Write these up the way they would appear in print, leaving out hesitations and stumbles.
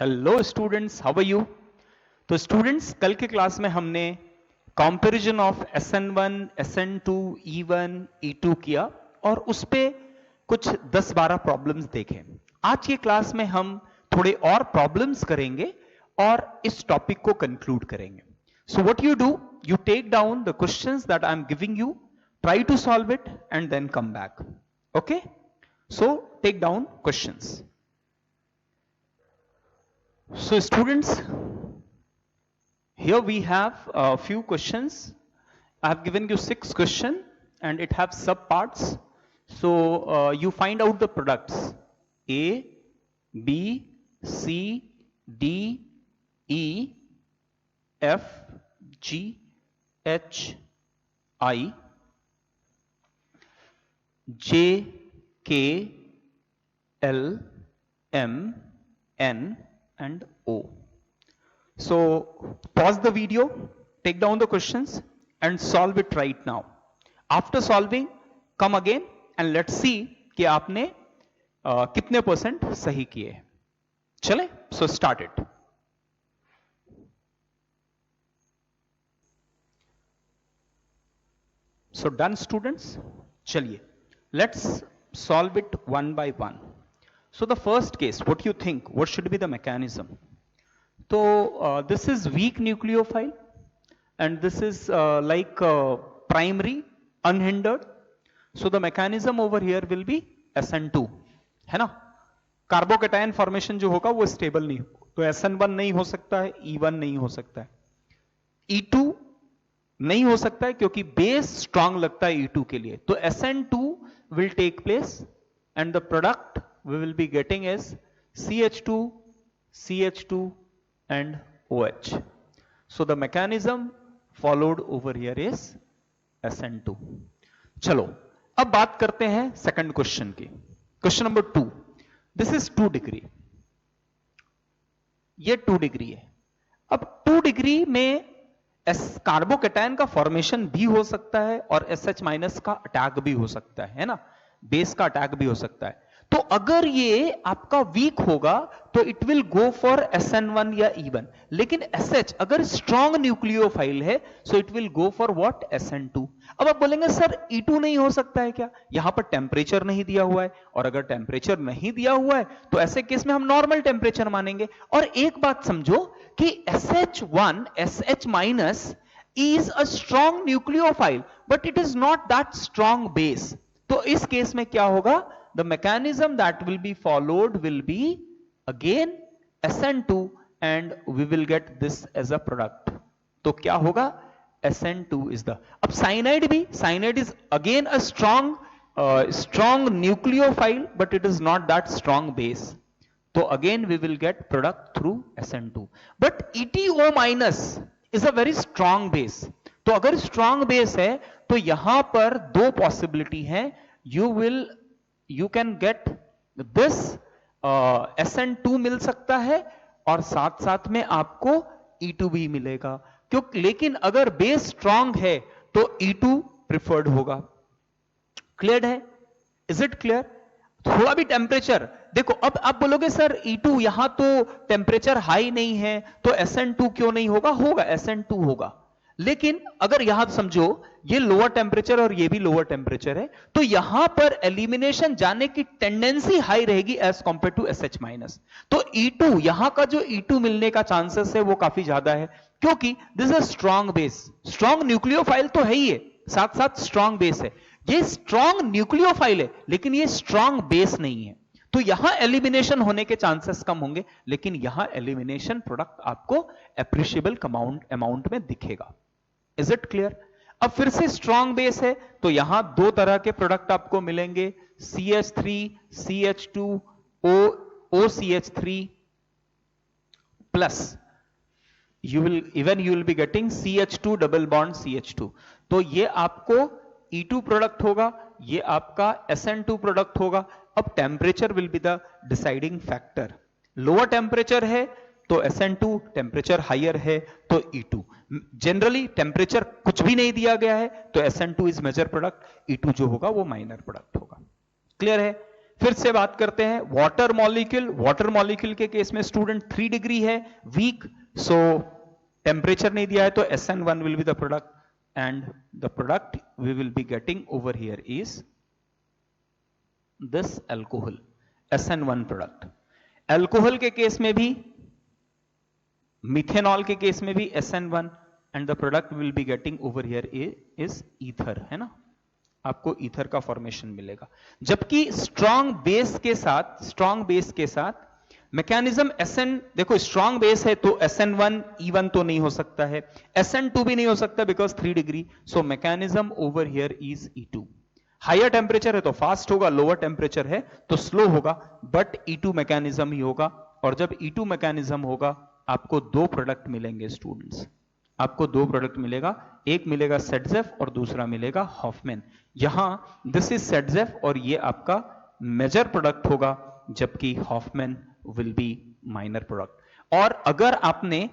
Hello students, how are you. तो students, कल के क्लास में हमने comparison of SN1, SN2, E1, E2 किया और उस पे कुछ 10-12 प्रॉब्लम्स देखे। आज की क्लास में हम थोड़े और प्रॉब्लम्स करेंगे और इस टॉपिक को कंक्लूड करेंगे। So what you do, you take down the questions that I am giving you, try to solve it and then come back. Okay, so take down questions. So students, here we have a few questions. I have given you 6 questions and it have sub parts. So you find out the products A, B, C, D, E, F, G, H, I, J, K, L, M, N and O. So pause the video, take down the questions and solve it right now. After solving, come again and let's see कि आपने कितने percent सही किए। चले, so start it. So done students, चलिए, let's solve it one by one. So the first case, what you think, what should be the mechanism? So this is weak nucleophile and this is like primary unhindered. So the mechanism over here will be SN2, है ना। Carbocation formation जो होगा वो stable नहीं हो, तो SN1 नहीं हो सकता है, E1 नहीं हो सकता है, E2 नहीं हो सकता है क्योंकि बेस स्ट्रांग लगता है E2 के लिए। तो SN2 will take place and the product we will be getting is CH2, CH2 and OH. So the mechanism followed over here is SN2. चलो अब बात करते हैं सेकंड क्वेश्चन की। Question number 2, this is 2 degree, ये 2 degree है। अब 2 degree में कार्बोकेटायन का फॉर्मेशन भी हो सकता है और SH माइनस का अटैक भी हो सकता है ना, बेस का अटैक भी हो सकता है। तो अगर ये आपका वीक होगा तो it will go for SN1 या E1, लेकिन SH अगर स्ट्रॉन्ग न्यूक्लियोफाइल है so it will go for what, SN2। अब आप बोलेंगे सर E2 नहीं हो सकता है क्या, यहां पर टेम्परेचर नहीं दिया हुआ है, और अगर टेम्परेचर नहीं दिया हुआ है तो ऐसे केस में हम नॉर्मल टेम्परेचर मानेंगे। और एक बात समझो कि SH1, SH minus is a strong nucleophile but it is not that strong base। तो इस केस में क्या होगा, the mechanism that will be followed will be again SN2 and we will get this as a product। तो क्या होगा, SN2 is the, अब cyanide भी, cyanide is again a strong nucleophile but it is not that strong base। तो again we will get product through SN2। but EtO minus is a very strong base। तो अगर strong base है तो यहां पर दो possibility है, you can get this SN2 मिल सकता है और साथ साथ में आपको E2 भी मिलेगा, क्योंकि लेकिन अगर बेस स्ट्रांग है तो E2 प्रिफर्ड होगा। क्लियर है, इज इट क्लियर। थोड़ा भी टेम्परेचर देखो, अब आप बोलोगे सर E2 यहां तो टेम्परेचर हाई नहीं है तो SN2 क्यों नहीं होगा, होगा SN2 होगा, लेकिन अगर यहां समझो ये लोअर टेम्परेचर और ये भी लोअर टेम्परेचर है तो यहां पर एलिमिनेशन जाने की टेंडेंसी हाई रहेगी as compare to SH minus. तो E2, यहां का जो E2 मिलने का चांसेस है वो काफी ज्यादा है, क्योंकि this is strong base, strong nucleophile तो है ही है, साथ साथ स्ट्रॉन्ग बेस है। ये स्ट्रॉन्ग न्यूक्लियोफाइल है लेकिन ये स्ट्रॉन्ग बेस नहीं है, तो यहां एलिमिनेशन होने के चांसेस कम होंगे, लेकिन यहां एलिमिनेशन प्रोडक्ट आपको एप्रिशिएबल अमाउंट में दिखेगा। Is it clear. अब फिर से स्ट्रॉन्ग बेस है तो यहां दो तरह के प्रोडक्ट आपको मिलेंगे, CH3, CH2, OCH3 plus you will be getting CH2 double bond CH2। तो ये आपको E2 प्रोडक्ट होगा, ये आपका SN2 प्रोडक्ट होगा। अब temperature will be the deciding factor, lower temperature है तो SN2, टेम्परेचर हायर है तो E2। जनरली टेम्परेचर कुछ भी नहीं दिया गया है तो SN2 is major product, E2 जो होगा वो माइनर प्रोडक्ट होगा। क्लियर है। फिर से बात करते हैं वाटर मॉलिक्यूल। वाटर मॉलिक्यूल के केस में स्टूडेंट 3 डिग्री है, वीक, सो टेम्परेचर नहीं दिया है, तो SN1 will be the product and the product we will be getting over here is this alcohol, SN1 product. Alcohol के केस में भी, मिथेनॉल के केस में भी SN1 and the product will be getting over here is ether, है ना, आपको ether का फॉर्मेशन मिलेगा। जबकि स्ट्रॉन्ग बेस के साथ मैकेनिज्म SN, देखो स्ट्रॉन्ग बेस है तो SN1 E1 तो नहीं हो सकता है, SN2 भी नहीं हो सकता because 3 degree, so mechanism over here is E2। Higher temperature है तो फास्ट होगा, लोअर टेम्परेचर है तो स्लो होगा, बट E2 मैकेनिज्म ही होगा। और जब E2 मैकेनिज्म होगा आपको दो प्रोडक्ट मिलेंगे स्टूडेंट्स, आपको दो प्रोडक्ट मिलेगा, एक मिलेगा सेटजेफ और दूसरा मिलेगा हॉफमैन। यहां दिस इज सेटजेफ और ये आपका मेजर प्रोडक्ट होगा, जबकि Hofmann will be minor product. और अगर आपने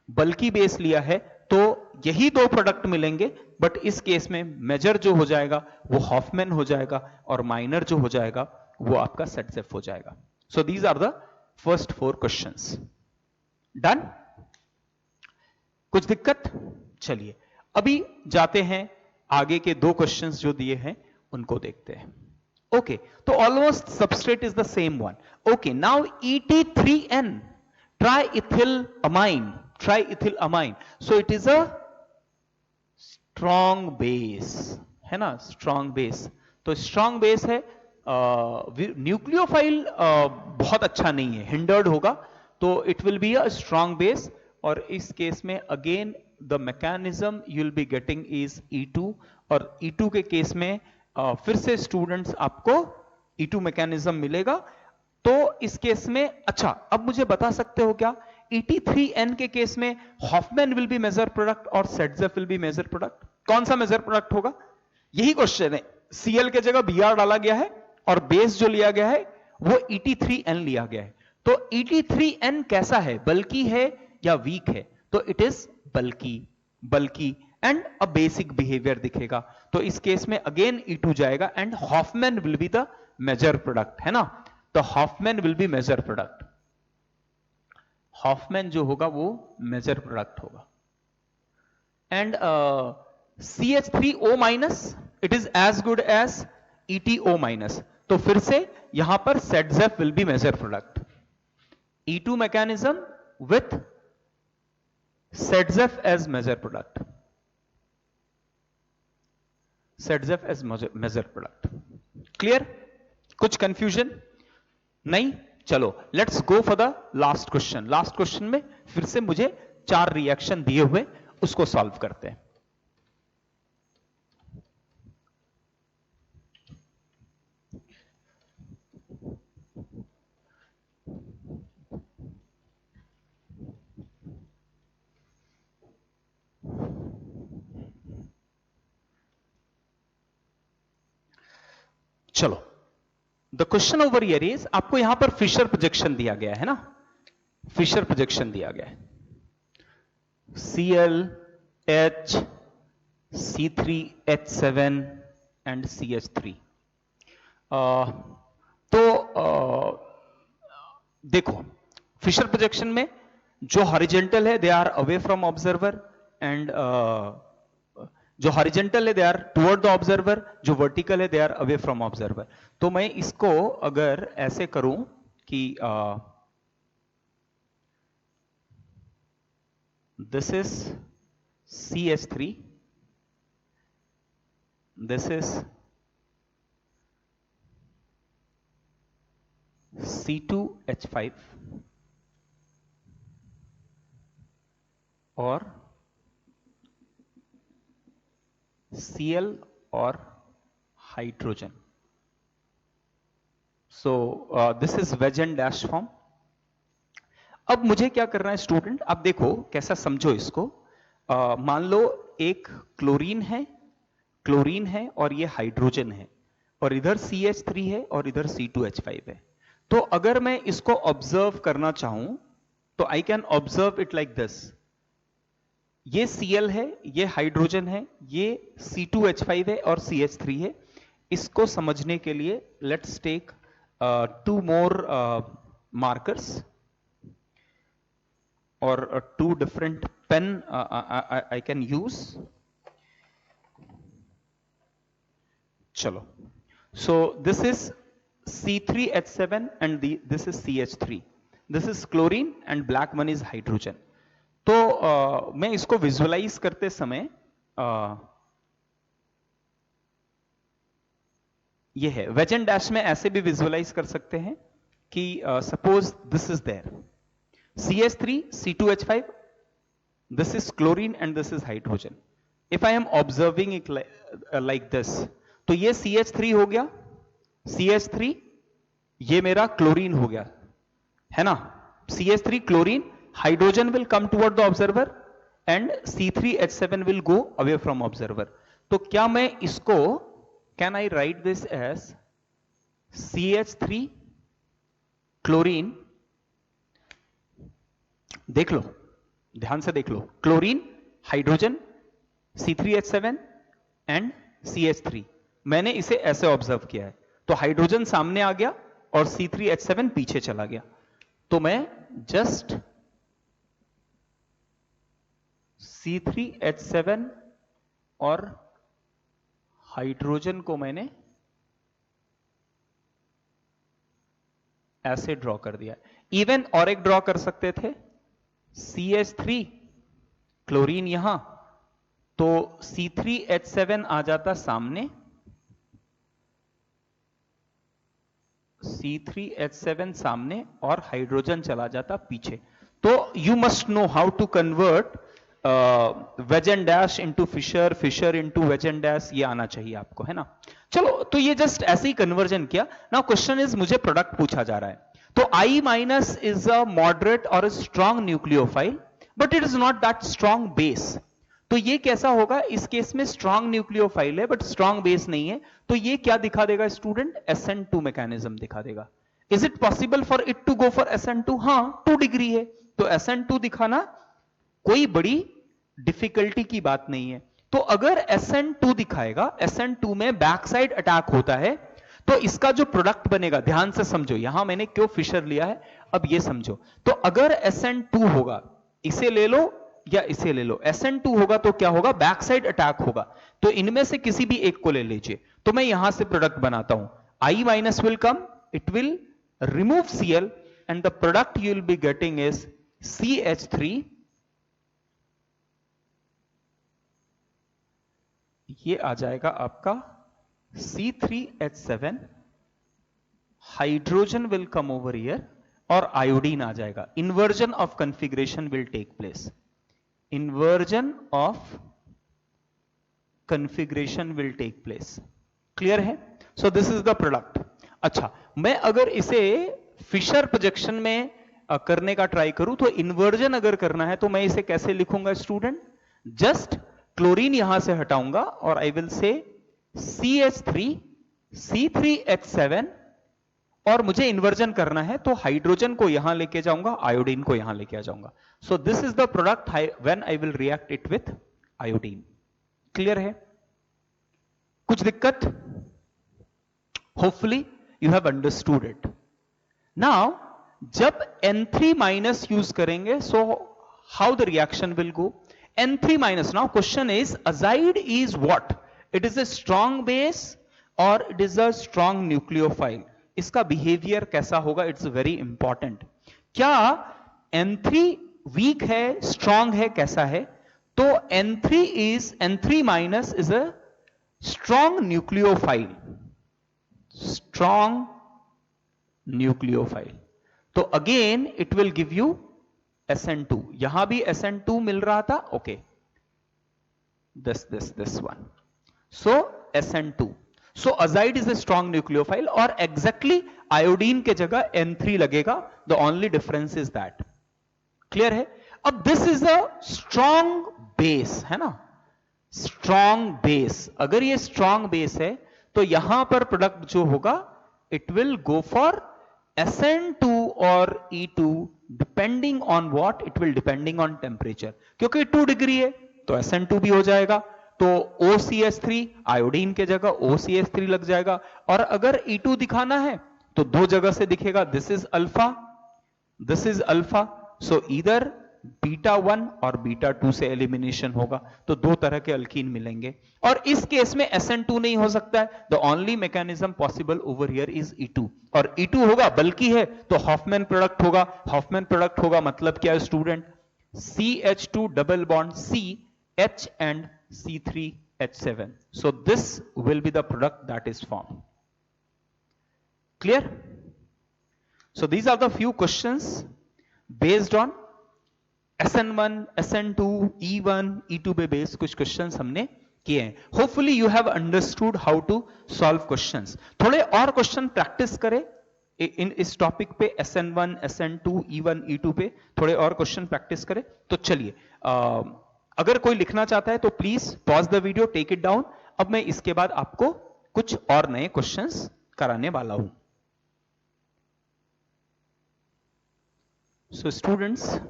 बल्कि बेस लिया है तो यही दो प्रोडक्ट मिलेंगे, बट इस केस में मेजर जो हो जाएगा वो हॉफमैन हो जाएगा और माइनर जो हो जाएगा वो आपका सेटजेफ हो जाएगा। So these are the first 4 questions. Done? कुछ दिक्कत? चलिए अभी जाते हैं आगे के 2 क्वेश्चंस जो दिए हैं उनको देखते हैं। ओके, तो almost substrate is the same one. Okay, now ET3N, triethylamine, so it is a strong base, है ना, strong base। तो strong base है, न्यूक्लियोफाइल बहुत अच्छा नहीं है, hindered होगा, तो it will be a strong base। और इस केस में again the mechanism you will be getting is E2, और E2 के केस में फिर से स्टूडेंट्स आपको E2 मैकेनिज्म मिलेगा। तो इस केस में अच्छा, अब मुझे बता सकते हो क्या, ET3N के केस में Hoffmann will be major product और Saytzeff will be major product, कौन सा मेजर प्रोडक्ट होगा? यही क्वेश्चन है। Cl के जगह Br डाला गया है और बेस जो लिया गया है वो ET3N लिया गया है। तो ET3N कैसा है, बल्कि है या वीक है? तो it is bulky and a basic behaviour दिखेगा। तो इस केस में अगेन E2 जाएगा and Hofmann will be the major product, है ना। तो Hofmann will be major product, Hofmann जो होगा वो मेजर प्रोडक्ट होगा। And CH3O minus it is as good as ETO minus. तो फिर से यहां पर Saytzeff will be major product, E2 mechanism with Saytzeff as major product, Saytzeff as major product. Clear? कुछ कंफ्यूजन नहीं? चलो let's go for the last question. Last question में फिर से मुझे 4 रिएक्शन दिए हुए, उसको सॉल्व करते हैं। चलो, the question over here is, आपको यहां पर फिशर प्रोजेक्शन दिया गया है ना, फिशर प्रोजेक्शन दिया गया है, Cl, H, C3H7 and CH3। तो देखो फिशर प्रोजेक्शन में जो हॉरिजेंटल है they are away from observer, and जो हॉरिजेंटल है they are toward the observer, जो वर्टिकल है they are away from observer. तो मैं इसको अगर ऐसे करूं कि this is CH3, this is C2H5 और Cl और hydrogen. So this is wedge and dash form. अब मुझे क्या करना है स्टूडेंट, आप देखो कैसा समझो इसको। मान लो एक क्लोरीन है और ये हाइड्रोजन है, और इधर CH3 है और इधर C2H5 है। तो अगर मैं इसको ऑब्जर्व करना चाहूं तो I can observe it like this. ये Cl है, ये हाइड्रोजन है, ये C2H5 है और CH3 है। इसको समझने के लिए let's take 2 more markers or 2 different pen I can use. Chalo. So this is C3H7 and this is CH3. This is chlorine and black one is hydrogen. तो मैं इसको विजुअलाइज करते समय ये है वेजन डैश में ऐसे भी विजुअलाइज कर सकते हैं कि suppose this is there CH3 C2H5, this is chlorine and this is hydrogen. If I am observing it like this, तो ये CH3 हो गया, CH3 ये मेरा क्लोरीन हो गया, है ना? CH3 chlorine, hydrogen will come toward the observer and C3H7 will go away from observer. तो क्या मैं इसको can I write this as CH3 chlorine, देख लो, ध्यान से देख लो, chlorine, hydrogen, C3H7 and CH3. मैंने इसे ऐसे ऑब्जर्व किया है, तो हाइड्रोजन सामने आ गया और C3H7 पीछे चला गया. तो मैं जस्ट C3H7 और हाइड्रोजन को मैंने ऐसे ड्रॉ कर दिया. इवन और एक ड्रॉ कर सकते थे, CH3 क्लोरीन यहां, तो C3H7 आ जाता सामने, C3H7 सामने और हाइड्रोजन चला जाता पीछे. तो you must know how to convert wedge and dash into Fischer, Fischer into wedge and dash, ये आना चाहिए आपको, है ना? चलो, तो ये जस्ट ऐसे ही कन्वर्जन किया. नाउ क्वेश्चन इज, मुझे प्रोडक्ट पूछा जा रहा है. तो I minus is a moderate और strong nucleophile, but it is not that strong base. तो ये कैसा होगा? इस केस में स्ट्रॉन्ग न्यूक्लियोफाइल है बट स्ट्रॉन्ग बेस नहीं है, तो ये क्या दिखा देगा स्टूडेंट? SN2 मैकेनिज्म दिखा देगा. Is it possible for it to go for SN2? हां, 2 डिग्री है तो SN2 दिखाना कोई बड़ी डिफिकल्टी की बात नहीं है. तो अगर SN2 दिखाएगा, SN2 में बैक साइड अटैक होता है, तो इसका जो प्रोडक्ट बनेगा, ध्यान से समझो, यहां मैंने क्यों फिशर लिया है, अब ये समझो. तो अगर SN2 होगा, इसे ले लो या इसे ले लो, SN2 होगा तो क्या होगा? बैक साइड अटैक होगा. तो इनमें से किसी भी एक को ले लीजिए. तो मैं यहां से प्रोडक्ट बनाता हूं. I minus will come, it will remove Cl and the product you will be getting is CH3. ये आ जाएगा आपका C3H7, hydrogen will come over here और आयोडीन आ जाएगा. Inversion of configuration will take place. Inversion of configuration will take place. Clear है? So this is the product. अच्छा, मैं अगर इसे फिशर प्रोजेक्शन में करने का ट्राई करूं, तो इन्वर्जन अगर करना है तो मैं इसे कैसे लिखूंगा स्टूडेंट? जस्ट क्लोरीन यहां से हटाऊंगा और I will say CH3 C3H7, और मुझे इन्वर्जन करना है तो हाइड्रोजन को यहां लेके जाऊंगा, आयोडीन को यहां लेके आ जाऊंगा. सो this is the product when I will react it with iodine. Clear है? कुछ दिक्कत? Hopefully you have understood it. Now जब N3 माइनस यूज करेंगे, so how the reaction will go? N3 minus. Now question is, azide is what? It is a strong base or it is a strong nucleophile. इसका behavior कैसा होगा? It's very important. क्या N3 weak है, strong है, कैसा है? तो N3 minus is a strong nucleophile. Strong nucleophile. तो again it will give you SN2. यहां भी SN2 मिल रहा था. Okay, this one. So SN2. So azide is a strong nucleophile और exactly iodine के जगह N3 लगेगा. The only difference is that. Clear है? अब this is a strong base, है ना? Strong base. अगर ये strong base है तो यहां पर प्रोडक्ट जो होगा, it will go for SN2 और E2 depending on what? It will depending on temperature. क्योंकि 2 डिग्री है तो SN2 भी हो जाएगा, तो OCH3 आयोडीन के जगह OCH3 लग जाएगा. और अगर E2 दिखाना है तो दो जगह से दिखेगा, this is alpha, this is alpha, so इधर बीटा 1 और बीटा 2 से एलिमिनेशन होगा, तो दो तरह के अल्कीन मिलेंगे। और इस केस में SN2 नहीं हो सकता है, the only mechanism possible over here is E2, और E2 होगा बल्कि है तो हॉफमैन प्रोडक्ट होगा। हॉफमैन प्रोडक्ट होगा मतलब क्या है student, CH2 double bond C H and C3H7, so this will be the product that is formed. Clear? So these are the few questions based on SN1, SN2, E1, E2 पे based कुछ questions हमने किए हैं। Hopefully you have understood how to solve questions. थोड़े और question practice करें इस topic पे, SN1, SN2, E1, E2 पे थोड़े और क्वेश्चन प्रैक्टिस करें। तो चलिए, अगर कोई लिखना चाहता है तो please pause the video, take it down. अब मैं इसके बाद आपको कुछ और नए क्वेश्चंस कराने वाला हूं। So students,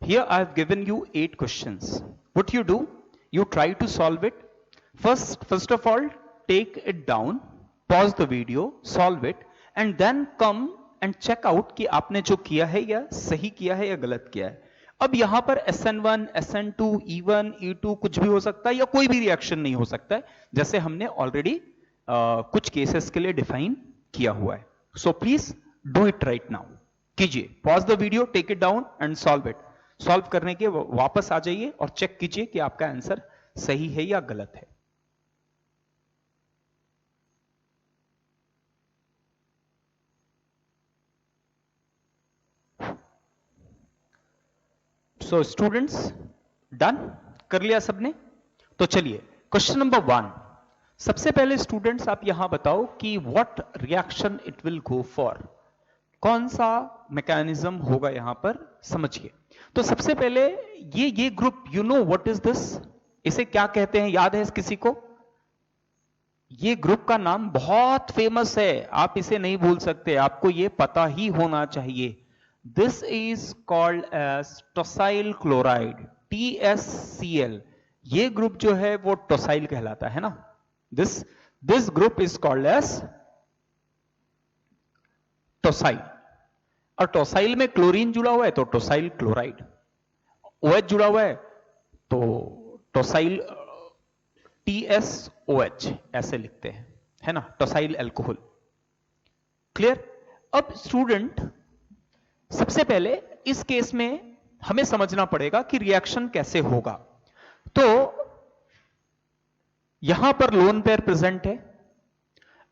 here I have given you 8 questions. What you do, you try to solve it. First of all, take it down, pause the video, solve it, and then come and check out कि आपने जो किया है या सही किया है या गलत किया है। अब यहां पर SN1, SN2, E1, E2 कुछ भी हो सकता है या कोई भी रिएक्शन नहीं हो सकता है, जैसे हमने ऑलरेडी कुछ केसेस के लिए डिफाइन किया हुआ है। So please do it right now. कीजिए, pause the video, take it down and solve it. Solve करने के वापस आ जाइए और चेक कीजिए कि आपका आंसर सही है या गलत है। सो स्टूडेंट्स, डन कर लिया सबने? तो चलिए क्वेश्चन नंबर 1। सबसे पहले स्टूडेंट्स आप यहां बताओ कि what reaction it will go for, कौन सा मैकेनिज्म होगा यहां पर, समझिए। तो सबसे पहले ये group, you know what is this, इसे क्या कहते हैं, याद है किसी को? ये ग्रुप का नाम बहुत फेमस है, आप इसे नहीं भूल सकते, आपको ये पता ही होना चाहिए। This is called as tosyl chloride, TSCl। ये ग्रुप जो है वो टोसाइल कहलाता है ना। This group is called as tosyl. और टोसाइल में क्लोरीन जुड़ा हुआ है तो टोसाइल क्लोराइड, OH जुड़ा हुआ है तो टोसाइल TSOH ऐसे लिखते हैं, है ना, टोसाइल अल्कोहल। क्लियर? अब स्टूडेंट, सबसे पहले इस केस में हमें समझना पड़ेगा कि रिएक्शन कैसे होगा। तो यहां पर लोन पेयर प्रेजेंट है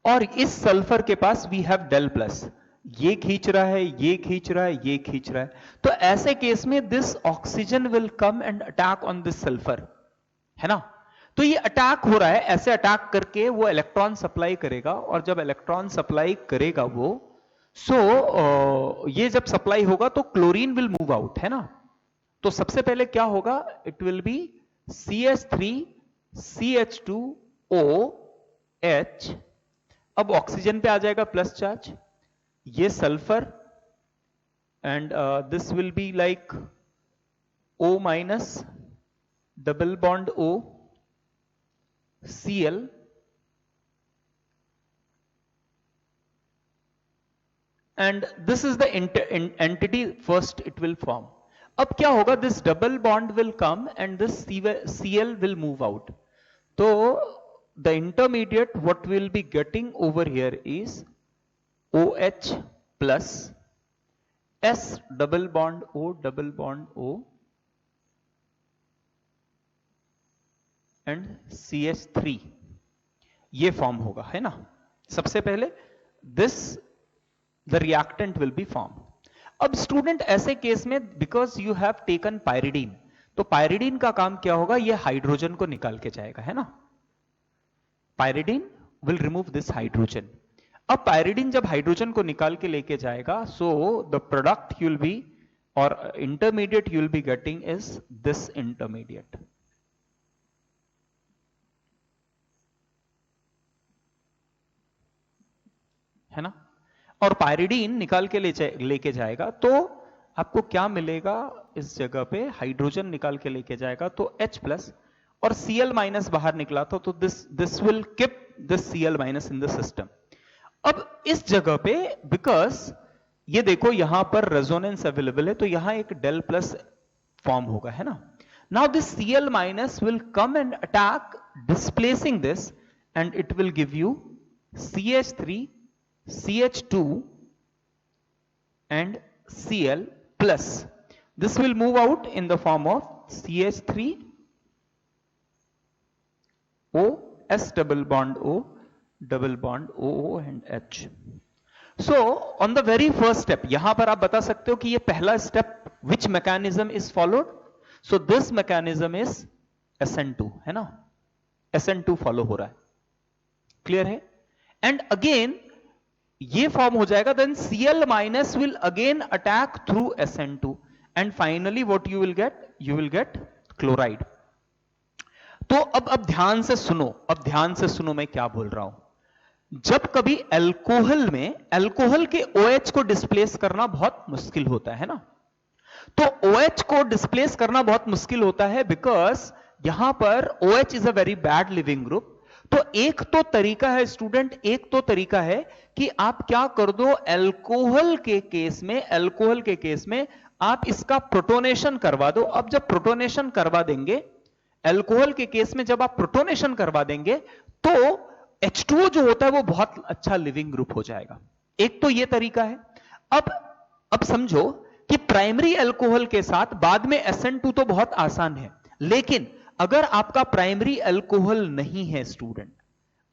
और इस सल्फर के पास वी हैव डेल प्लस, ये खींच रहा है, ये खींच रहा है, ये खींच रहा है। तो ऐसे केस में this oxygen will come and attack on this sulphur, है ना। तो ये अटैक हो रहा है, ऐसे अटैक करके वो इलेक्ट्रॉन सप्लाई करेगा, और जब इलेक्ट्रॉन सप्लाई करेगा वो, ये जब सप्लाई होगा तो क्लोरीन विल मूव आउट, है ना। तो सबसे पहले क्या होगा, it will B CH3 CH2OH। अब ऑक्सीजन पे आ जाएगा प्लस चार्ज, ये sulphur, and this will be like O minus double bond O Cl, and this is the entity first it will form. अब क्या होगा, this double bond will come and this Cl will move out. तो the intermediate what will be getting over here is OH plus S double bond O and CH3, ये form होगा, है ना। सबसे पहले this the reactant will be formed. अब student ऐसे case में because you have taken pyridine, तो पायरिडीन का काम क्या होगा, ये हाइड्रोजन को निकाल के जाएगा, है ना। Pyridine will remove this hydrogen. अब पायरिडीन जब हाइड्रोजन को निकाल के लेके जाएगा, so the product you will be और intermediate you will be getting is this intermediate, है ना। और पायरिडीन निकाल के लेके जाएगा तो आपको क्या मिलेगा, इस जगह पे हाइड्रोजन निकाल के लेके जाएगा तो H प्लस, और Cl माइनस बाहर निकला तो this will keep this Cl minus in the system. अब इस जगह पे बिकॉज ये देखो यहां पर रेजोनेंस अवेलेबल है, तो यहां एक डेल प्लस फॉर्म होगा, है ना। Now this Cl minus will come and attack displacing this and it will give you CH3, CH2 and Cl plus. This will move out in the form of CH3 O, S double bond O, double bond OO and H. So on the very first step, यहां पर आप बता सकते हो कि ये पहला step which mechanism is followed? So this mechanism is SN2, है ना, SN2 फॉलो हो रहा है, क्लियर है। एंड अगेन ये फॉर्म हो जाएगा, then Cl minus will again attack through SN2 and finally what you will get chloride. तो अब ध्यान से सुनो, अब ध्यान से सुनो मैं क्या बोल रहा हूं। जब कभी अल्कोहल में अल्कोहल के OH को डिस्प्लेस करना बहुत मुश्किल होता है ना, तो OH को डिस्प्लेस करना बहुत मुश्किल होता है बिकॉज यहां पर OH is a very bad leaving group. तो एक तो तरीका है स्टूडेंट, एक तो तरीका है कि आप क्या कर दो, अल्कोहल के केस में आप इसका प्रोटोनेशन करवा दो। अब जब प्रोटोनेशन करवा देंगे, अल्कोहल के केस में जब आप प्रोटोनेशन करवा देंगे तो H2O जो होता है वो बहुत अच्छा लिविंग ग्रुप हो जाएगा। एक तो ये तरीका है। अब समझो कि प्राइमरी अल्कोहल के साथ बाद में SN2 तो बहुत आसान है, लेकिन अगर आपका प्राइमरी अल्कोहल नहीं है स्टूडेंट,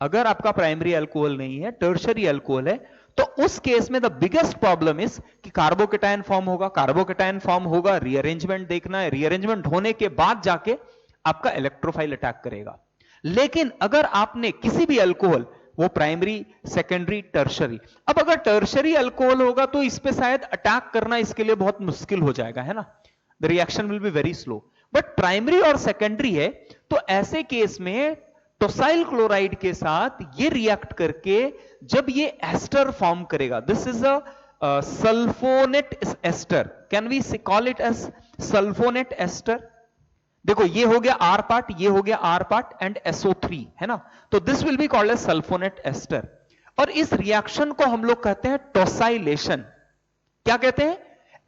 अगर आपका प्राइमरी अल्कोहल नहीं है, टर्शरी अल्कोहल है, तो उस केस में द बिगेस्ट प्रॉब्लम इज कि कार्बोकेटायन फॉर्म होगा, कार्बोकेटायन फॉर्म होगा, रीअरेंजमेंट देखना है, रीअरेंजमेंट होने के बाद जाके आपका इलेक्ट्रोफाइल अटैक करेगा। लेकिन अगर आपने किसी भी अल्कोहल, वो प्राइमरी, सेकेंडरी, टर्शरी, अब अगर टर्शरी अल्कोहल होगा तो इस पे शायद अटैक करना इसके लिए बहुत मुश्किल हो जाएगा, है ना, the reaction will be very slow. But primary और सेकेंडरी है, तो ऐसे केस में टोसाइल क्लोराइड के साथ ये रिएक्ट करके जब ये एस्टर फॉर्म करेगा, this is a sulfonate ester, can we call it as sulfonate ester. देखो ये हो गया R पार्ट, ये हो गया R पार्ट एंड SO3, है ना, तो this will be called as sulfonate ester. और इस रिएक्शन को हम लोग कहते हैं टोसाइलेशन। क्या कहते हैं?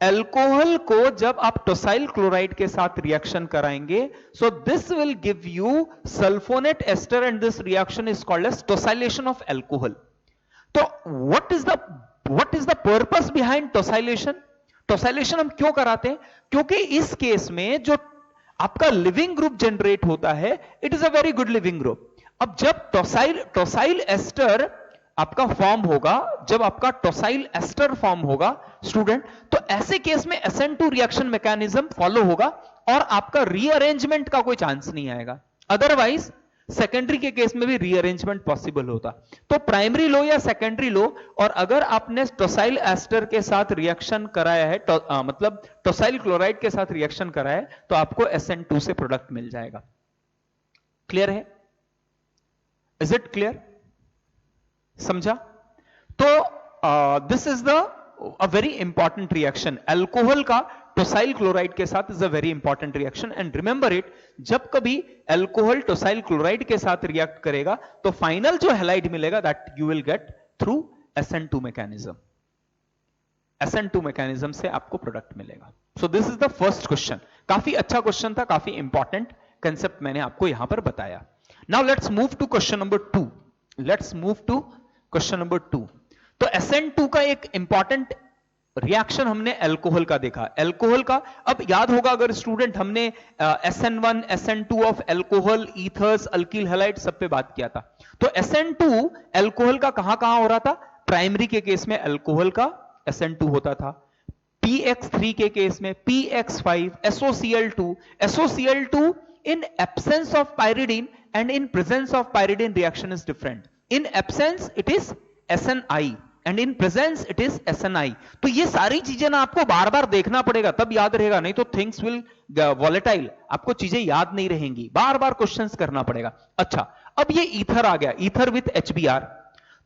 अल्कोहल को जब आप टोसाइल क्लोराइड के साथ रिएक्शन कराएंगे, so this will give you sulfonate ester and this reaction is called as tosylation of alcohol. तो what is the purpose behind tosylation? Tosylation हम क्यों कराते हैं? क्योंकि इस केस में जो आपका लिविंग ग्रुप जनरेट होता है, it is a very good leaving group. अब जब टोसाइल एस्टर आपका फॉर्म होगा, जब आपका टोसाइल एस्टर फॉर्म होगा स्टूडेंट, तो ऐसे केस में SN2 रिएक्शन मैकेनिज्म फॉलो होगा और आपका रीअरेंजमेंट का कोई चांस नहीं आएगा। अदरवाइज सेकेंडरी के केस में भी रीअरेंजमेंट पॉसिबल होता। तो प्राइमरी लो या सेकेंडरी लो, और अगर आपने टोसाइल एस्टर के साथ रिएक्शन कराया है, मतलब टोसाइल क्लोराइड के साथ रिएक्शन कराया है, तो आपको SN2 से प्रोडक्ट मिल जाएगा। क्लियर है? Is it clear? समझा? तो this is the very important reaction. Alcohol का टोसाइल क्लोराइड के साथ is a very important reaction, and remember it, जब कभी अल्कोहल टोसाइल क्लोराइड के साथ रिएक्ट करेगा तो फाइनल जो हैलाइड मिलेगा that you will get through SN2 mechanism. SN2 mechanism से आपको प्रोडक्ट मिलेगा। So this is the first question. काफी अच्छा क्वेश्चन था, काफी इंपॉर्टेंट कंसेप्ट मैंने आपको यहां पर बताया। Now let's move to question number 2। Let's move to question number 2। तो SN2 का एक इंपॉर्टेंट रिएक्शन हमने अल्कोहल का देखा। अल्कोहल का अब याद होगा अगर स्टूडेंट, हमने SN1 SN2 of alcohol, ethers, alkyl halide सब पे बात किया था। तो SN2 अल्कोहल का कहां कहां हो रहा था? प्राइमरी के केस में अल्कोहल का SN2 होता था, PX3 के केस में PX5, SOCl2 in absence of pyridine and in presence of pyridine reaction is different. In absence it is SNI and in presence it is SNI. तो ये सारी चीजें ना आपको बार बार देखना पड़ेगा, तब याद रहेगा, नहीं तो थिंग्स विल वॉलेटाइल, आपको चीजें याद नहीं रहेंगी, बार बार क्वेश्चंस करना पड़ेगा। अच्छा, अब ये ईथर आ गया, ईथर विथ HBr।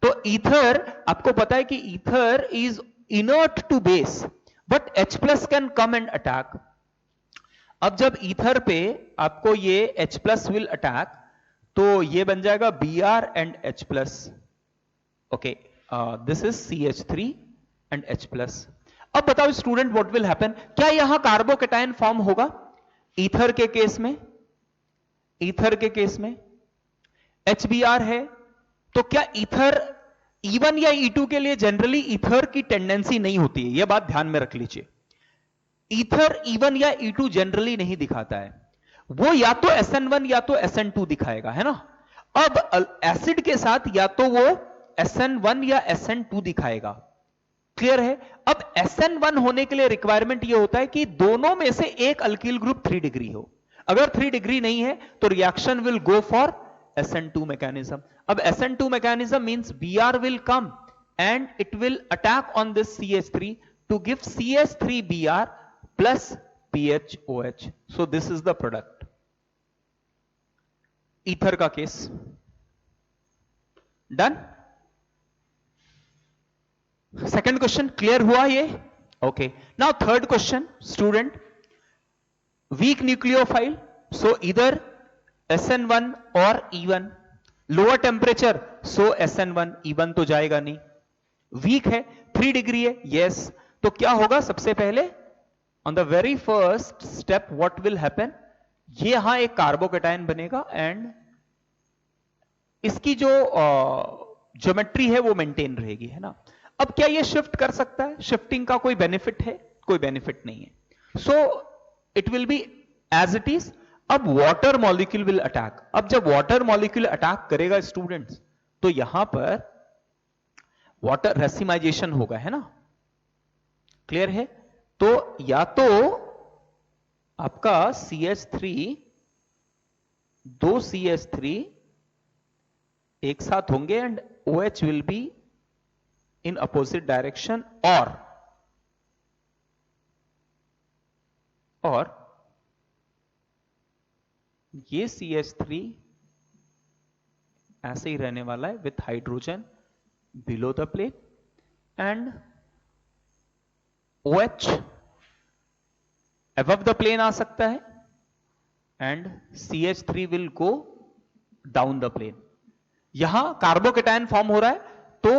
तो ईथर, आपको पता है कि ether is inert to base, but H+ can come and attack. अब जब ईथर पे आपको ये H+ विल अटैक, तो ये बन जाएगा Br and H+। Okay, this is CH3 and H+. अब बताओ स्टूडेंट व्हाट विल हैपन, क्या यहां कार्बोकेटायन फॉर्म होगा ईथर के केस में? ईथर के केस में HBr है, तो क्या ईथर E1 या E2 के लिए जनरली ईथर की टेंडेंसी नहीं होती है, यह बात ध्यान में रख लीजिए. ईथर E1 या E2 जनरली नहीं दिखाता है, वो या तो SN1 या तो SN2 दिखाएगा, है ना. अब एसिड के साथ या तो वो SN1 या SN2 दिखाएगा. क्लियर है. अब SN1 होने के लिए रिक्वायरमेंट ये होता है कि दोनों में से एक अल्किल ग्रुप 3 डिग्री हो. अगर 3 डिग्री नहीं है तो reaction will go for SN2 mechanism. अब SN2 mechanism means Br will come and it will attack on this CH3 to give CH3Br plus PHOH. So this is the product. Ether का case done. Second question clear हुआ ये? Okay. Now third question student, weak nucleophile, so इधर SN1 और E1. Lower temperature, सो SN1, E1 तो जाएगा नहीं. Week है, 3 degree है, यस. तो क्या होगा सबसे पहले, on the very first step what will happen, ये यहां एक कार्बोकेटायन बनेगा एंड इसकी जो ज्योमेट्री है वो मेंटेन रहेगी, है ना. अब क्या ये शिफ्ट कर सकता है? शिफ्टिंग का कोई बेनिफिट है? कोई बेनिफिट नहीं है. So it will be as it is. अब वाटर मॉलिक्यूल विल अटैक. अब जब वाटर मॉलिक्यूल अटैक करेगा स्टूडेंट्स, तो यहां पर वाटर रेसिमाइजेशन होगा, है ना. क्लियर है. तो या तो आपका CH3, 2 CH3 एक साथ होंगे and OH will be in opposite direction, और ये CH3 ऐसे ही रहने वाला है with hydrogen below the plane and OH above the plane आ सकता है and CH3 will go down the plane. यहां कार्बोकेटायन फॉर्म हो रहा है, तो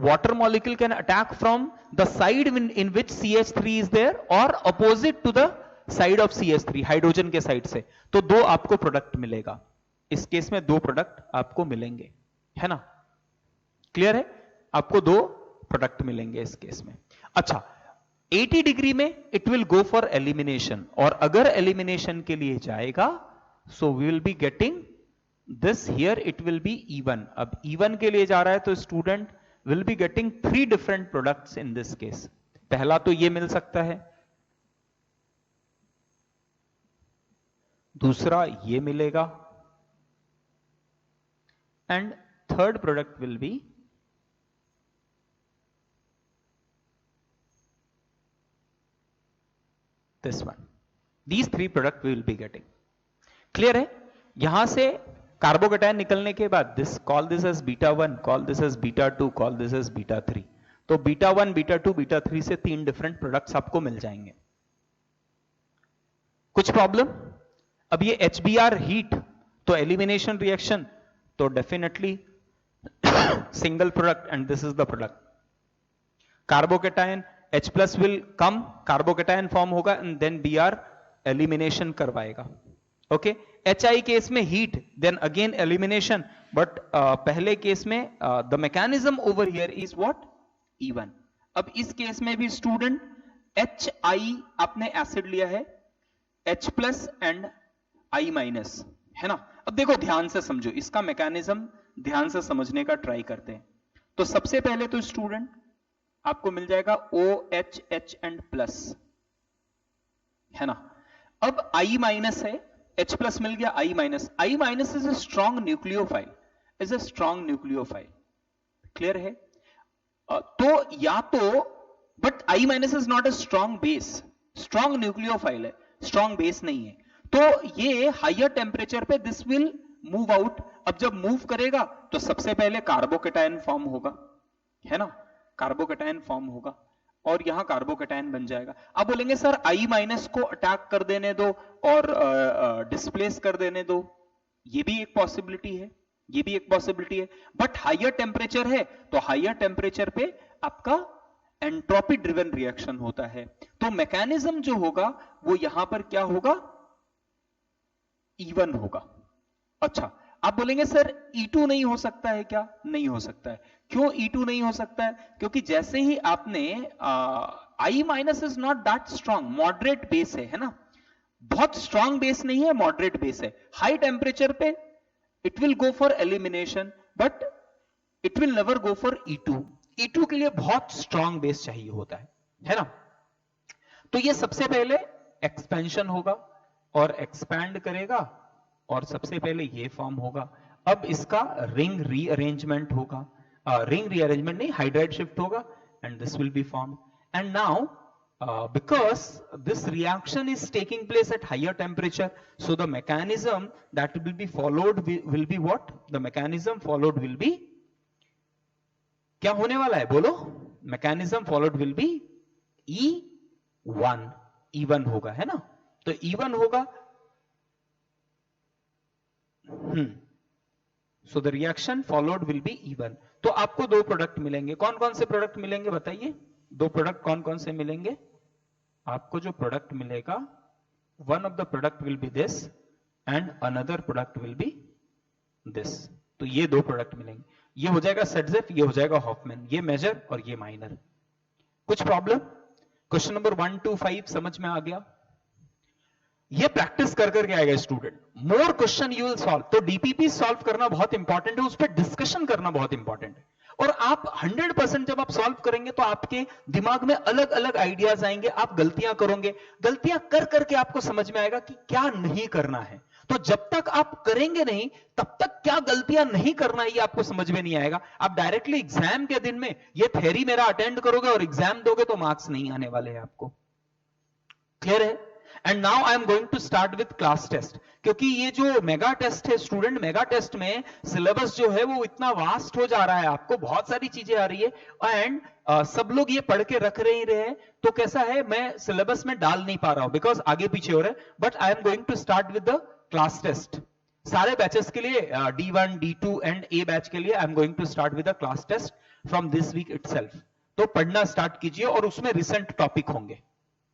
water molecule can attack from the side in which CH3 is there or opposite to the side of CH3, hydrogen के side से. तो दो आपको प्रोडक्ट मिलेगा. इस केस में दो प्रोडक्ट आपको मिलेंगे, है ना. क्लियर है. आपको दो प्रोडक्ट मिलेंगे इस केस में. अच्छा, 80 डिग्री में it will go for elimination, और अगर एलिमिनेशन के लिए जाएगा so we will be getting this here, it will be E1. अब E1 के लिए जा रहा है तो student will be getting 3 different products in this case. पहला तो ये मिल सकता है, दूसरा ये मिलेगा, and third product will be this one. These 3 product we will be getting. Clear है. यहां से कार्बोकेटायन निकलने के बाद this, call this as β1, call this as β2, call this as β3. तो β1, β2, β3 से 3 डिफरेंट प्रोडक्ट्स आपको मिल जाएंगे. कुछ प्रॉब्लम? अब ये HBr हीट, तो एलिमिनेशन रिएक्शन, तो definitely single product and this is the product. Carbocation H+ will come, carbocation form होगा एंड देन Br एलिमिनेशन करवाएगा. ओके. HI केस में heat, then again elimination, but पहले case में the mechanism over here is what, E1. अब इस case में भी student HI आपने एसिड लिया है, H+ एंड I-, है ना. अब देखो ध्यान से समझो, इसका मैकेनिज्म ध्यान से समझने का ट्राई करते हैं. तो सबसे पहले तो स्टूडेंट आपको मिल जाएगा OH, H एंड प्लस, है ना. अब I- है, H+ मिल गया, I- is a strong nucleophile, is a strong nucleophile. Clear है. तो या तो, but I- is not a strong base. Strong nucleophile है, स्ट्रॉन्ग बेस नहीं है. तो ये हायर टेम्परेचर पे दिस विल मूव आउट. अब जब मूव करेगा तो सबसे पहले कार्बोकेटायन फॉर्म होगा, है ना. कार्बोकेटायन फॉर्म होगा और यहां कार्बोकेटायन बन जाएगा. अब बोलेंगे सर I- को अटैक कर देने दो और डिस्प्लेस कर देने दो, ये भी एक पॉसिबिलिटी है, ये भी एक पॉसिबिलिटी है। बट हायर टेम्परेचर है तो हायर टेम्परेचर पे आपका एंट्रोपी ड्रिवन रिएक्शन होता है, तो मैकेनिज्म जो होगा वो यहां पर क्या होगा, इवन होगा। अच्छा, आप बोलेंगे सर E2 नहीं हो सकता है क्या? नहीं हो सकता है। क्यों E2 नहीं हो सकता है? क्योंकि जैसे ही आपने I minus is not that strong, moderate base है ना, बहुत स्ट्रांग बेस नहीं है, मॉडरेट बेस है। हाई टेम्परेचर पे it will go for elimination but it will never go for E2। E2 के लिए बहुत स्ट्रांग बेस चाहिए होता है ना। तो ये सबसे पहले एक्सपेंशन होगा और एक्सपैंड करेगा और सबसे पहले ये फॉर्म होगा। अब इसका रिंग रीअरेंजमेंट होगा, रिंग रीअरेंजमेंट नहीं, हाइड्राइड शिफ्ट होगा and this will B form. And now because this reaction is taking place at higher temperature, so the mechanism that will be followed will be what? The mechanism followed will be, क्या होने वाला है बोलो? mechanism followed will be E1, E1 होगा, है ना। तो E1 होगा, so the reaction followed will be E1। तो आपको दो प्रोडक्ट मिलेंगे। कौन कौन से प्रोडक्ट मिलेंगे बताइए? दो प्रोडक्ट कौन कौन से मिलेंगे आपको? जो प्रोडक्ट मिलेगा, one of the product will B this and another product will B this. तो ये दो प्रोडक्ट मिलेंगे, ये हो जाएगा सेटजेफ, ये हो जाएगा हॉफमैन, ये मेजर और ये माइनर। कुछ प्रॉब्लम? क्वेश्चन नंबर 1 to 5 समझ में आ गया? ये प्रैक्टिस कर करके आएगा student, more question you will solve. तो डीपीपी सॉल्व करना बहुत इंपॉर्टेंट है, उस पर डिस्कशन करना बहुत इंपॉर्टेंट है। और आप 100% जब आप सॉल्व करेंगे तो आपके दिमाग में अलग अलग आइडियाज आएंगे, आप गलतियां करोगे, गलतियां कर करके आपको समझ में आएगा कि क्या नहीं करना है। तो जब तक आप करेंगे नहीं तब तक क्या गलतियां नहीं करना है ये आपको समझ में नहीं आएगा। आप डायरेक्टली एग्जाम के दिन में ये थ्योरी मेरा अटेंड करोगे और एग्जाम दोगे तो मार्क्स नहीं आने वाले हैं आपको। क्लियर है? And now I am going to start with class test, क्योंकि ये जो मेगा टेस्ट है स्टूडेंट, मेगा टेस्ट में सिलेबस जो है वो इतना वास्ट हो जा रहा है, आपको बहुत सारी चीजें आ रही है एंड सब लोग ये पढ़ के रख रहे हैं। तो कैसा है, मैं सिलेबस में डाल नहीं पा रहा हूं बिकॉज आगे पीछे हो रहा है। But I am going to start with the class test. सारे बैचेस के लिए D1, D2 and A batch के लिए I am going to start with the class test from this week itself. तो पढ़ना स्टार्ट कीजिए और उसमें रिसेंट टॉपिक होंगे।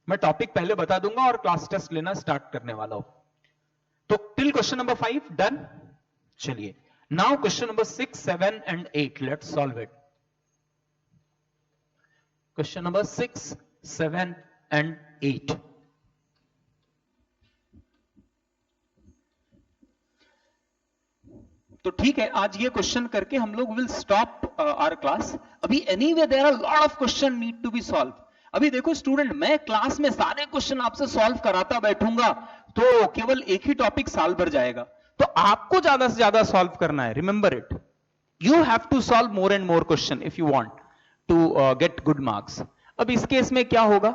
मैं टॉपिक पहले बता दूंगा और क्लास टेस्ट लेना स्टार्ट करने वाला हूं। तो टिल क्वेश्चन नंबर 5 डन। चलिए now question number 6, 7 and 8 let's solve it. Question number 6, 7 and 8। तो ठीक है, आज ये क्वेश्चन करके हम लोग विल स्टॉप आवर क्लास। अभी anyway there are lot of question need to be solve. अभी देखो स्टूडेंट, मैं क्लास में सारे क्वेश्चन आपसे सॉल्व कराता बैठूंगा तो केवल एक ही टॉपिक साल भर जाएगा। तो आपको ज्यादा से ज्यादा सॉल्व करना है, remember it. You have to solve more and more question if you want to get good marks. अब इस केस में क्या होगा,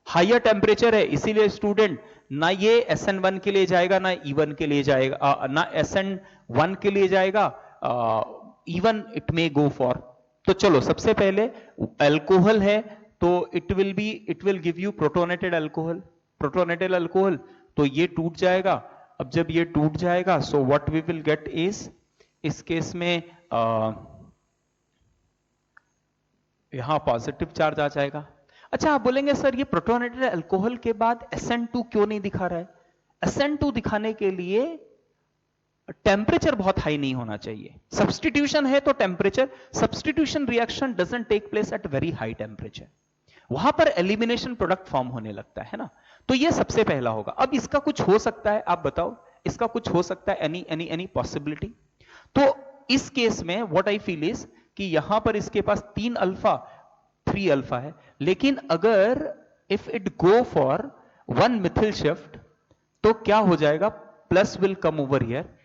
हायर टेम्परेचर है इसीलिए स्टूडेंट ना ये SN1 के लिए जाएगा ना E1 के लिए जाएगा, ना SN1 के लिए जाएगा, E1 it may go for. तो चलो सबसे पहले अल्कोहल है तो it will give you protonated alcohol. Protonated alcohol तो ये टूट जाएगा। अब जब ये टूट जाएगा so what we will get is, इस केस में यहां पॉजिटिव चार्ज आ जाएगा। अच्छा आप बोलेंगे सर ये प्रोटोनेटेड अल्कोहल के बाद SN2 क्यों नहीं दिखा रहा है? SN2 दिखाने के लिए टेम्परेचर बहुत हाई नहीं होना चाहिए। सब्स्टिट्यूशन है तो temperature, substitution reaction doesn't take place at very high temperature, वहां पर एलिमिनेशन प्रोडक्ट फॉर्म होने लगता है ना। तो ये सबसे पहला होगा। अब इसका कुछ हो सकता है, आप बताओ इसका कुछ हो सकता है, एनी पॉसिबिलिटी? तो इस केस में व्हाट आई फील इज कि यहां पर इसके पास 3 अल्फा 3 अल्फा है, लेकिन अगर if it go for 1 Mithil shift तो क्या हो जाएगा, plus will come over here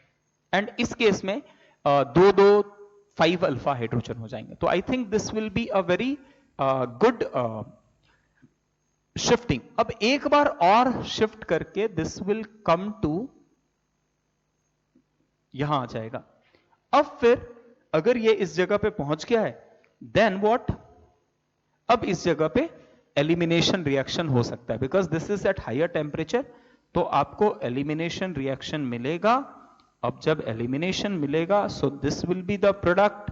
and इस केस में 5 अल्फा हाइड्रोजन हो जाएंगे। तो I think this will be a very good shifting. अब एक बार और शिफ्ट करके दिस विल कम टू यहां आ जाएगा। अब फिर अगर ये इस जगह पे पहुंच गया है देन व्हाट, अब इस जगह पे एलिमिनेशन रिएक्शन हो सकता है because this is at higher temperature. तो आपको एलिमिनेशन रिएक्शन मिलेगा अब जब एलिमिनेशन मिलेगा, so this will be the product,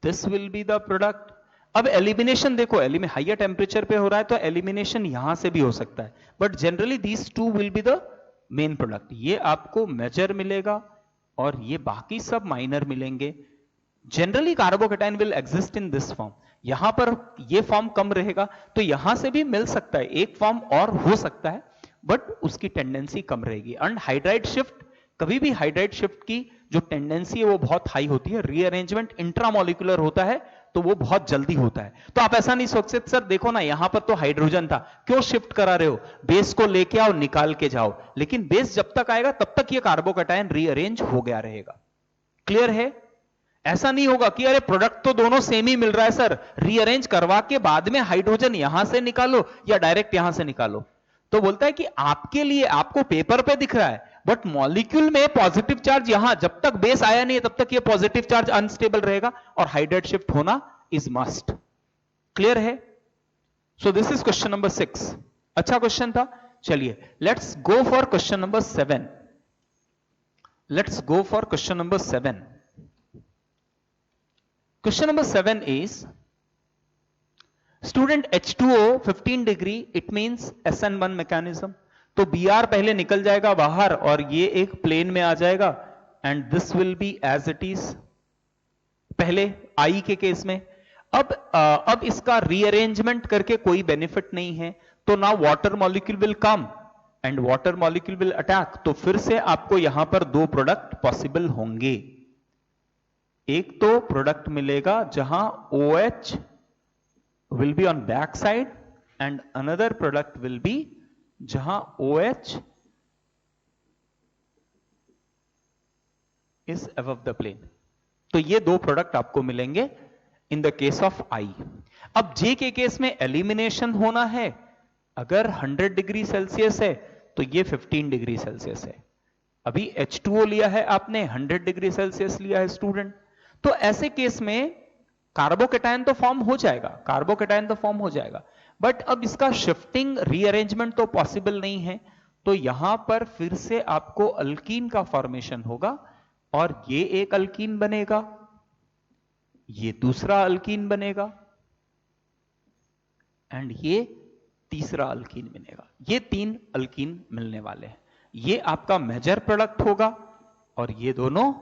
this will be the product. अब एलिमिनेशन देखो, हाइयर टेम्परेचर पे हो रहा है तो एलिमिनेशन यहां से भी हो सकता है, but generally these two will be the main product. ये आपको मेजर मिलेगा और ये बाकी सब माइनर मिलेंगे। Generally carbocation will exist in this form, यहां पर ये फॉर्म कम रहेगा तो यहां से भी मिल सकता है, एक फॉर्म और हो सकता है, बट उसकी टेंडेंसी कम रहेगी। एंड हाइड्राइड शिफ्ट, कभी भी हाइड्राइड शिफ्ट की जो टेंडेंसी है वो बहुत हाई होती है, रीअरेंजमेंट इंट्रामोलिकुलर होता है तो वो बहुत जल्दी होता है। तो आप ऐसा नहीं सोच सकते सर देखो ना यहां पर तो हाइड्रोजन था, क्यों शिफ्ट करा रहे हो, बेस को लेके आओ निकाल के जाओ, लेकिन बेस जब तक आएगा तब तक ये कार्बोकेटाइन रीअरेंज हो गया रहेगा। क्लियर है? ऐसा नहीं होगा कि अरे प्रोडक्ट तो दोनों सेम ही मिल रहा है सर, रीअरेंज करवा के बाद में हाइड्रोजन यहां से निकालो या डायरेक्ट यहां से निकालो। तो बोलता है कि आपके लिए आपको पेपर पे दिख रहा है, बट मॉलिक्यूल में पॉजिटिव चार्ज यहां जब तक बेस आया नहीं तब तक ये पॉजिटिव चार्ज अनस्टेबल रहेगा और हाइड्राइड शिफ्ट होना इज मस्ट। क्लियर है? So this is question number 6। अच्छा क्वेश्चन था। चलिए let's go for question number 7। Let's go for question number 7। Question number 7 is, student H2O 15 degree, it means SN1 mechanism। तो Br पहले निकल जाएगा बाहर और ये एक प्लेन में आ जाएगा and this will be as it is पहले I के केस में। अब इसका रीअरेंजमेंट करके कोई बेनिफिट नहीं है, तो ना water molecule will come and water molecule will attack. तो फिर से आपको यहां पर दो प्रोडक्ट पॉसिबल होंगे। एक तो प्रोडक्ट मिलेगा जहां OH will be on back side and another product will be जहां OH is above the plane. तो ये दो प्रोडक्ट आपको मिलेंगे in the case of I। अब J के केस में एलिमिनेशन होना है, अगर 100 डिग्री सेल्सियस है तो ये 15 डिग्री सेल्सियस है। अभी H2O लिया है आपने, 100 डिग्री सेल्सियस लिया है स्टूडेंट, तो ऐसे केस में कार्बोकेटाइन तो फॉर्म हो जाएगा, कार्बोकेटाइन तो फॉर्म हो जाएगा, बट अब इसका शिफ्टिंग रीअरेंजमेंट तो पॉसिबल नहीं है। तो यहां पर फिर से आपको अल्कीन का फॉर्मेशन होगा और ये एक अल्कीन बनेगा, ये दूसरा अल्कीन बनेगा एंड ये तीसरा अल्कीन बनेगा। ये तीन अल्कीन मिलने वाले हैं। ये आपका मेजर प्रोडक्ट होगा और ये दोनों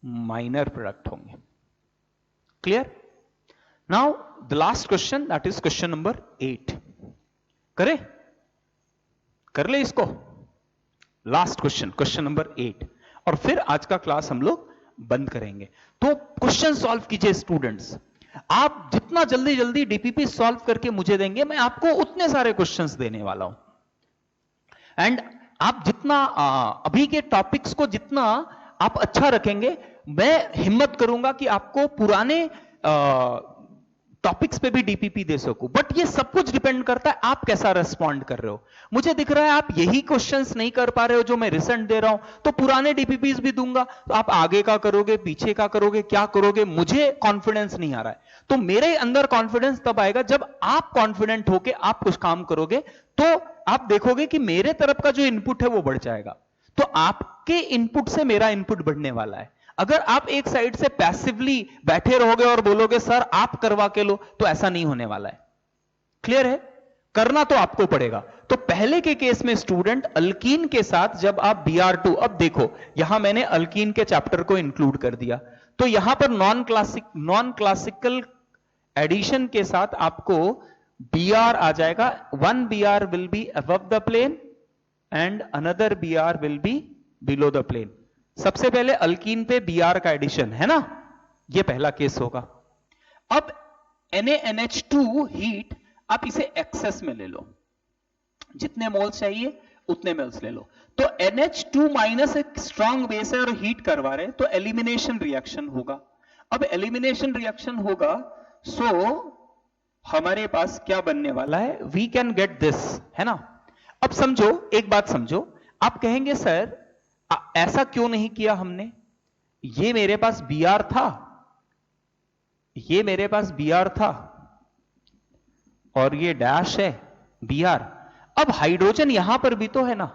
माइनर प्रोडक्ट होंगे। Clear? Now the last question, that is question number 8। करे कर ले इसको, लास्ट क्वेश्चन, क्वेश्चन नंबर 8, और फिर आज का क्लास हम लोग बंद करेंगे। तो क्वेश्चन सॉल्व कीजिए स्टूडेंट्स, आप जितना जल्दी जल्दी डीपीपी सॉल्व करके मुझे देंगे, मैं आपको उतने सारे क्वेश्चंस देने वाला हूं। एंड आप जितना अभी के टॉपिक्स को जितना आप अच्छा रखेंगे, मैं हिम्मत करूंगा कि आपको पुराने टॉपिक्स पे भी डीपीपी दे सकूं। बट ये सब कुछ डिपेंड करता है आप कैसा रेस्पॉन्ड कर रहे हो। मुझे दिख रहा है आप यही क्वेश्चंस नहीं कर पा रहे हो जो मैं रिसेंट दे रहा हूं, तो पुराने डीपीपीज भी दूंगा, तो आप आगे का करोगे, पीछे का करोगे, क्या करोगे, मुझे कॉन्फिडेंस नहीं आ रहा है। तो मेरे अंदर कॉन्फिडेंस तब आएगा जब आप कॉन्फिडेंट होके आप कुछ काम करोगे, तो आप देखोगे कि मेरे तरफ का जो इनपुट है वो बढ़ जाएगा। तो आपके इनपुट से मेरा इनपुट बढ़ने वाला है। अगर आप एक साइड से पैसिवली बैठे रहोगे और बोलोगे सर आप करवा के लो, तो ऐसा नहीं होने वाला है। क्लियर है? करना तो आपको पड़ेगा। तो पहले के केस में स्टूडेंट अल्कीन के साथ जब आप Br2, अब देखो यहां मैंने अल्कीन के चैप्टर को इंक्लूड कर दिया, तो यहां पर नॉन क्लासिकल एडिशन के साथ आपको Br आ जाएगा। One Br will be above the plane and another Br will be below the plane. सबसे पहले अल्कीन पे Br का एडिशन है ना, यह पहला केस होगा। अब NaNH2 हीट आप इसे एक्सेस में ले लो, जितने मोल्स चाहिए उतने मोल्स ले लो। तो NH2 माइनस एक स्ट्रॉन्ग बेस है और हीट करवा रहे हैं, तो एलिमिनेशन रिएक्शन होगा। अब एलिमिनेशन रिएक्शन होगा, सो हमारे पास क्या बनने वाला है, वी कैन गेट दिस, है ना। अब समझो, एक बात समझो, आप कहेंगे सर ऐसा क्यों नहीं किया हमने, ये मेरे पास Br था, ये मेरे पास Br था और ये डैश है Br। अब हाइड्रोजन यहां पर भी तो है ना,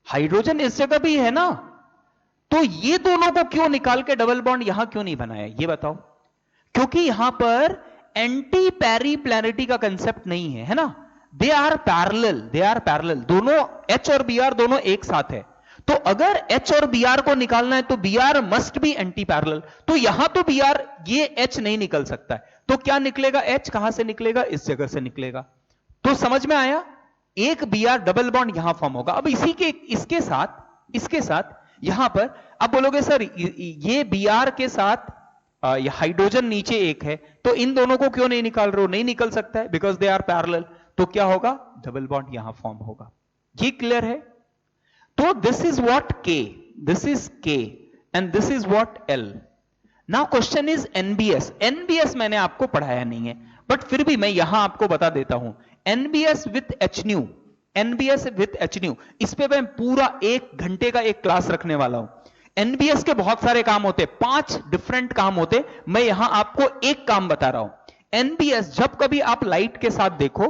हाइड्रोजन इस जगह भी है ना, तो ये दोनों को क्यों निकाल के डबल बॉन्ड यहां क्यों नहीं बनाया, ये बताओ। क्योंकि यहां पर एंटी पेरिप्लैनिटी का कंसेप्ट नहीं है, है ना। दे आर पैरेलल, दोनों H और Br दोनों एक साथ है। तो अगर H और Br को निकालना है तो Br must be anti parallel, तो यहां तो Br ये H नहीं निकल सकता है, तो क्या निकलेगा, H कहां से निकलेगा, इस जगह से निकलेगा। तो समझ में आया, एक Br डबल बॉन्ड यहां फॉर्म होगा। अब इसके साथ यहां पर आप बोलोगे सर ये Br के साथ ये हाइड्रोजन नीचे एक है, तो इन दोनों को क्यों नहीं निकाल रहे हो, नहीं निकल सकता है, बिकॉज दे आर पैरेलल। तो क्या होगा, डबल बॉन्ड यहां फॉर्म होगा। ये क्लियर है। तो this is what K, this is K and this is what L। Now question is NBS। NBS मैंने आपको पढ़ाया नहीं है, बट फिर भी मैं यहां आपको बता देता हूं। NBS with HNU, NBS with HNU, इस पे मैं पूरा 1 घंटे का एक क्लास रखने वाला हूं। NBS के बहुत सारे काम होते, 5 डिफरेंट काम होते, मैं यहां आपको एक काम बता रहा हूं। NBS जब कभी आप लाइट के साथ देखो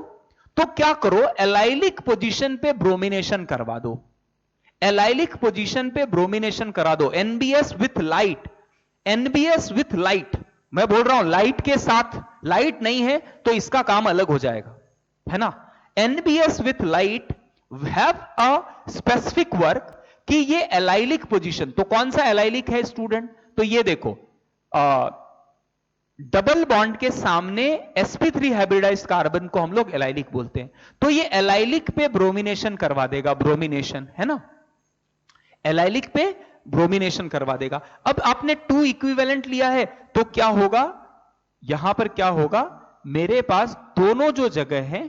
तो क्या करो, एलाइलिक पोजीशन पे ब्रोमिनेशन करवा दो, एलाइलिक पोजीशन पे ब्रोमिनेशन करा दो। NBS with light, NBS with light, मैं बोल रहा हूं लाइट के साथ, लाइट नहीं है तो इसका काम अलग हो जाएगा, है ना। NBS with light have a specific work कि ये एलाइलिक पोजीशन, तो कौन सा एलाइलिक है स्टूडेंट, तो ये देखो डबल बॉन्ड के सामने sp3 हाइब्रिडाइज्ड कार्बन को हम लोग एलाइलिक बोलते हैं, तो ये एलाइलिक पे ब्रोमिनेशन करवा देगा, ब्रोमिनेशन, है ना, एलाइलिक पे ब्रोमिनेशन करवा देगा। अब आपने 2 इक्विवेलेंट लिया है तो क्या होगा, यहां पर क्या होगा, मेरे पास दोनों जो जगह है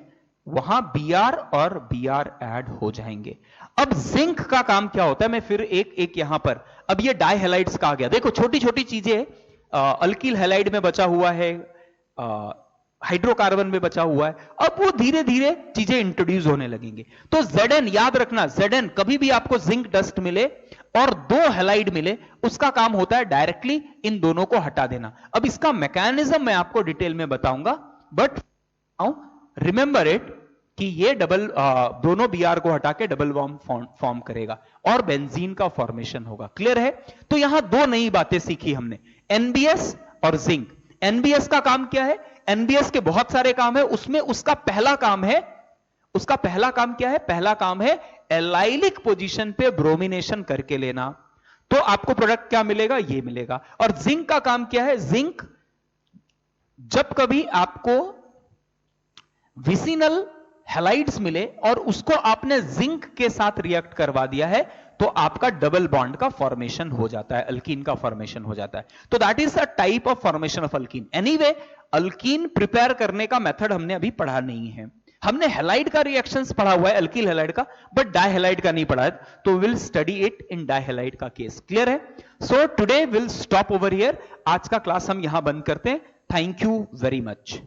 वहां Br और Br ऐड हो जाएंगे। अब जिंक का काम क्या होता है, मैं फिर एक यहां पर, अब ये डाई हैलाइड्स का आ गया, देखो छोटी छोटी चीजें, अल्किल हैलाइड में बचा हुआ है, हाइड्रोकार्बन में बचा हुआ है, अब वो धीरे धीरे चीजें इंट्रोड्यूस होने लगेंगे। तो Zn याद रखना, Zn कभी भी आपको जिंक डस्ट मिले और 2 हैलाइड मिले, उसका काम होता है डायरेक्टली इन दोनों को हटा देना। अब इसका मैकेनिज्म मैं आपको डिटेल में बताऊंगा, बट रिमेंबर इट कि ये दोनों Br को हटा के डबल बॉन्ड फॉर्म करेगा और बेंजीन का फॉर्मेशन होगा। क्लियर है। तो यहां 2 नई बातें सीखी हमने, NBS और जिंक। NBS का काम क्या है, NBS के बहुत सारे काम है, उसमें उसका पहला काम क्या है, पहला काम है एलाइलिक पोजीशन पे ब्रोमिनेशन करके लेना, तो आपको प्रोडक्ट क्या मिलेगा, ये मिलेगा। और जिंक का काम क्या है, जिंक जब कभी आपको विसिनल हैलाइड्स मिले और उसको आपने जिंक के साथ रिएक्ट करवा दिया है, तो आपका डबल बॉन्ड का फॉर्मेशन हो जाता है, अल्कीन का फॉर्मेशन हो जाता है। तो that is a type of formation of alkyne. Anyway, alkyne prepare करने का मेथड हमने अभी पढ़ा नहीं है, हमने हैलाइड का रिएक्शंस पढ़ा हुआ है, अल्किल हैलाइड का, बट डाइहैलाइड का नहीं पढ़ा है, तो विल स्टडी इट इन डाइहैलाइड का केस। क्लियर है। So today will stop over here, आज का क्लास हम यहां बंद करते हैं। Thank you very much.